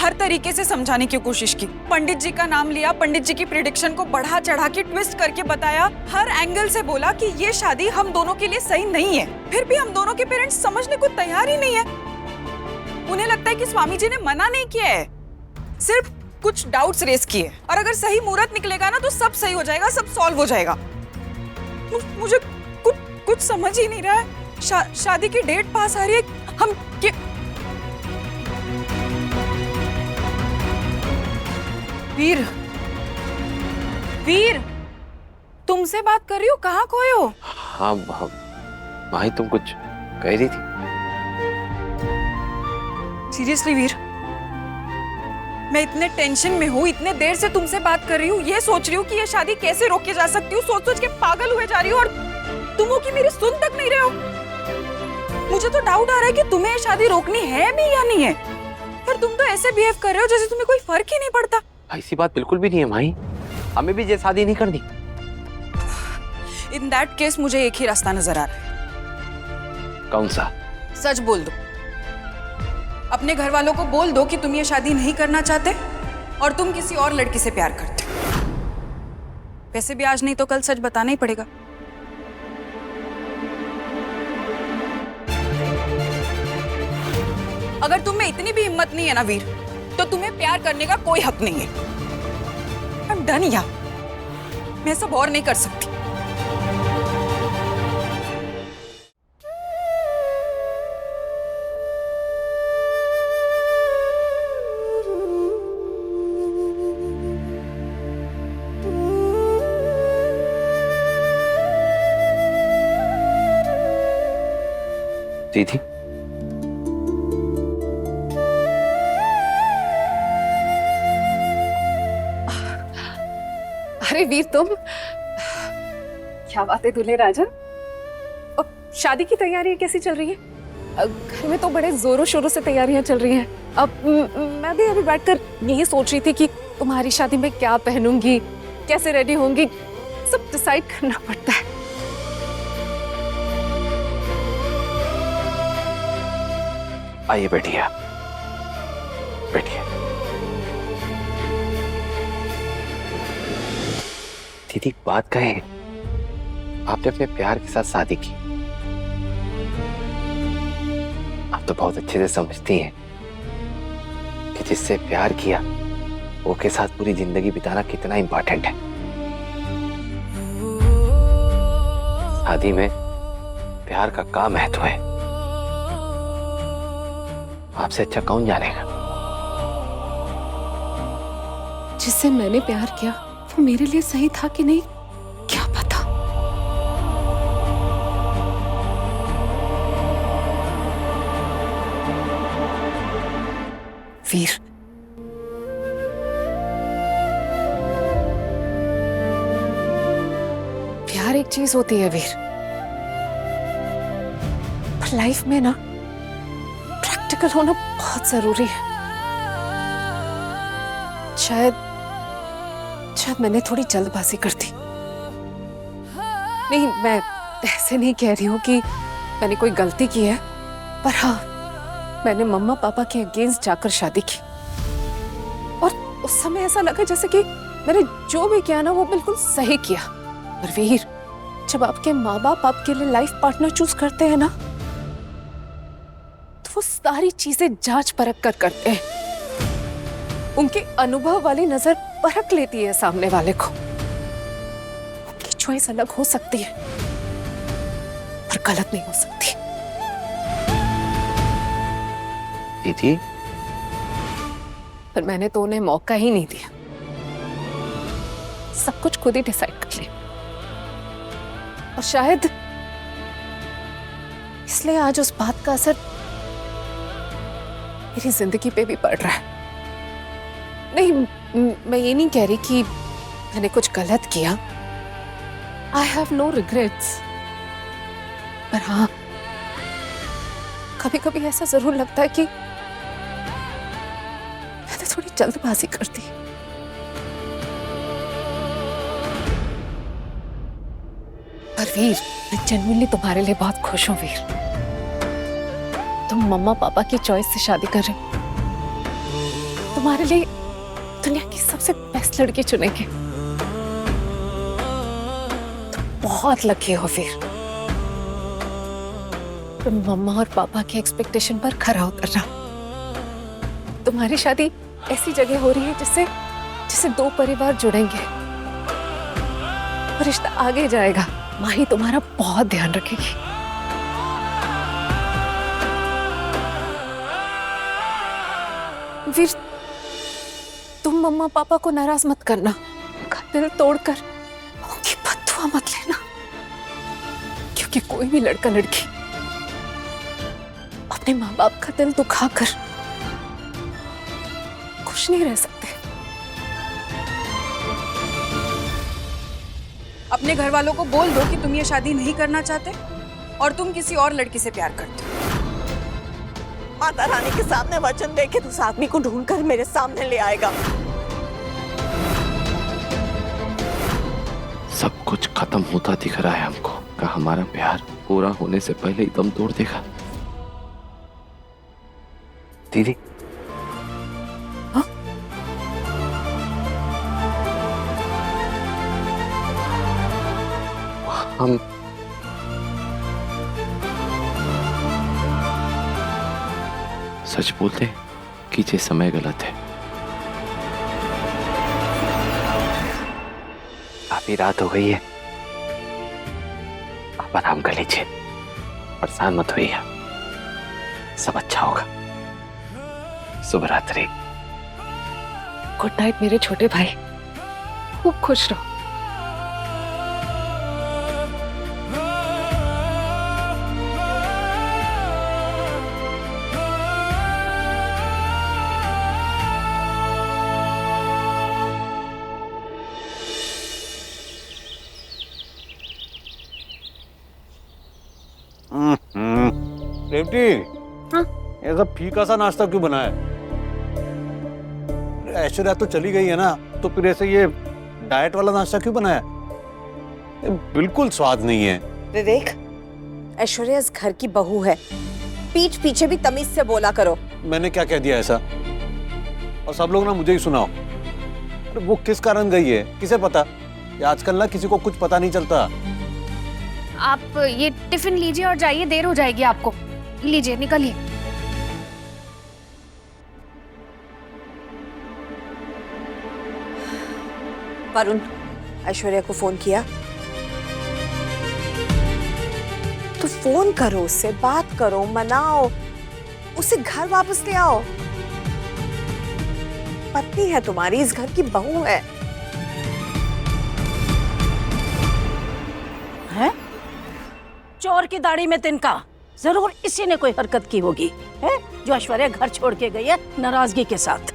हर तरीके से समझाने की कोशिश की। पंडित जी का नाम लिया, पंडित जी की प्रिडिक्शन को बढ़ा चढ़ा के ट्विस्ट करके बताया, हर एंगल से बोला कि ये शादी हम दोनों के लिए सही नहीं है। फिर भी हम दोनों के पेरेंट्स समझने को तैयार ही नहीं है। उन्हें लगता है कि स्वामी जी ने मना नहीं किया है, सिर्फ कुछ डाउट्स रेज किए, और अगर सही मुहूर्त निकलेगा ना तो सब सही हो जाएगा, सब सॉल्व हो जाएगा। मुझे कुछ समझ ही नहीं रहा है। शादी की डेट पास आ रही है, हम वीर, वीर, तुमसे बात कर रही हो, कहाँ खोए हो? हाँ भाई, तुम कुछ कह रही थी? सीरियसली वीर, मैं इतने टेंशन में हूँ, इतने देर से तुमसे बात कर रही हूँ, ये सोच रही हूँ कि ये शादी कैसे रोकी जा सकती हूँ, सोच सोच के पागल हुए जा रही हूँ, और तुम हो कि मेरी सुन तक नहीं रहे हो। मुझे तो डाउट आ रहा है कि तुम्हें ये शादी रोकनी है भी या नहीं है, पर तुम तो ऐसे बिहेव कर रहे हो जैसे तुम्हें कोई फर्क ही नहीं पड़ता। ऐसी बात बिल्कुल भी नहीं है भाई, हमें भी ये शादी नहीं करनी। इन दैट केस मुझे एक ही रास्ता नजर आ रहा है। कौन सा? सच बोल दो, अपने घर वालों को बोल दो कि तुम ये शादी नहीं करना चाहते और तुम किसी और लड़की से प्यार करते हो। वैसे भी आज नहीं तो कल सच बताना ही पड़ेगा। अगर तुम में इतनी भी हिम्मत नहीं है ना वीर, तो तुम्हें प्यार करने का कोई हक नहीं है। I'm done या मैं सब और नहीं कर सकती। दीदी, अरे वीर, तुम क्या बात है दूल्हे राजा। अब शादी की तैयारी कैसी चल रही है? घर में तो बड़े जोरों शोरों से तैयारियां चल रही हैं। अब मैं भी अभी बैठकर यही सोच रही थी कि तुम्हारी शादी में क्या पहनूंगी, कैसे रेडी होंगी, सब डिसाइड करना पड़ता है। आइए बैठिए, बैठिए। दीदी, बात कहे, आपने अपने प्यार के साथ शादी की। आप तो बहुत अच्छे से समझती हैं कि जिससे प्यार किया वो के साथ पूरी जिंदगी बिताना कितना इंपॉर्टेंट है। शादी में प्यार का क्या महत्व है, आपसे अच्छा कौन जानेगा। जिससे मैंने प्यार किया वो मेरे लिए सही था कि नहीं, क्या पता। वीर, प्यार एक चीज होती है वीर, पर लाइफ में ना प्रैक्टिकल होना बहुत जरूरी है। शायद मैंने थोड़ी जल्दबाजी कर दी। नहीं, मैं ऐसे नहीं कह रही हूँ कि मैंने कोई गलती की है, पर हाँ, मैंने मम्मा पापा के अगेंस्ट जाकर शादी की, और उस समय ऐसा लगा जैसे कि मैंने जो भी किया ना वो बिल्कुल सही किया। पर वीर, जब आपके माँ बाप आपके लिए लाइफ पार्टनर चूज करते हैं ना, तो वो सारी चीजें जांच परख कर करते हैं। उनके अनुभव वाली नजर परख लेती है सामने वाले को। उनकी चॉइस अलग हो सकती है, पर गलत नहीं हो सकती। दीदी, पर मैंने तो उन्हें मौका ही नहीं दिया, सब कुछ खुद ही डिसाइड कर लिया। और शायद इसलिए आज उस बात का असर मेरी जिंदगी पे भी पड़ रहा है। नहीं, मैं ये नहीं कह रही कि मैंने कुछ गलत किया। I have no regrets। पर हाँ, कभी कभी ऐसा जरूर लगता है कि मैंने थोड़ी जल्दबाजी कर दी। पर वीर, मैं जेन्युइनली तुम्हारे लिए बहुत खुश हूँ वीर। तुम मम्मा पापा की चॉइस से शादी कर रहे हो, तुम्हारे लिए दुनिया की सबसे बेस्ट लड़की चुनेंगे। तुम बहुत लकी हो फिर। तुम मम्मा और पापा के एक्सपेक्टेशन पर खरा उतरना। तुम्हारी शादी ऐसी जगह हो रही है जिससे दो परिवार जुड़ेंगे और रिश्ता आगे जाएगा। माँ ही तुम्हारा बहुत ध्यान रखेगी। वीर, तुम मम्मा पापा को नाराज मत करना। उनका दिल तोड़कर उनकी बद्दुआ मत लेना, क्योंकि कोई भी लड़का लड़की अपने माँ बाप का दिल दुखाकर खुश नहीं रह सकते। अपने घर वालों को बोल दो कि तुम ये शादी नहीं करना चाहते और तुम किसी और लड़की से प्यार करते हो। माता रानी के सामने वचन दे के उस आदमी को ढूंढकर मेरे सामने ले आएगा। सब कुछ खत्म होता दिख रहा है हमको। का हमारा प्यार पूरा होने से पहले ही दम तोड़ देगा। दीदी, हाँ? हम सच बोलते कि ये समय गलत है। काफी रात हो गई है, आप आराम कर लीजिए, परेशान मत होइए, सब अच्छा होगा। शुभ रात्रि। गुड नाइट मेरे छोटे भाई, खूब खुश रहो। रेवती, हाँ? ये सब फीका सा नाश्ता क्यों बनाया? ऐश्वर्या तो चली गई है ना, तो फिर ऐसे ये डाइट वाला नाश्ता क्यों बनाया? ये बिल्कुल स्वाद नहीं है। देख, ऐश्वर्या इस घर की बहू है, पीठ पीछे भी तमीज से बोला करो। मैंने क्या कह दिया ऐसा? और सब लोग ना मुझे ही सुनाओ। अरे वो किस कारण गई है, किसे पता? ये आजकल ना किसी को कुछ पता नहीं चलता। आप ये टिफिन लीजिए और जाइए, देर हो जाएगी आपको। लीजिए, निकलिए। वरुण, ऐश्वर्या को फोन किया? तो फोन करो, उससे बात करो, मनाओ, उसे घर वापस ले आओ। पत्नी है तुम्हारी, इस घर की बहू है। हैं? चोर की दाढ़ी में तिनका, जरूर इसी ने कोई हरकत की होगी है जो ऐश्वर्या घर छोड़ के गई है नाराजगी के साथ।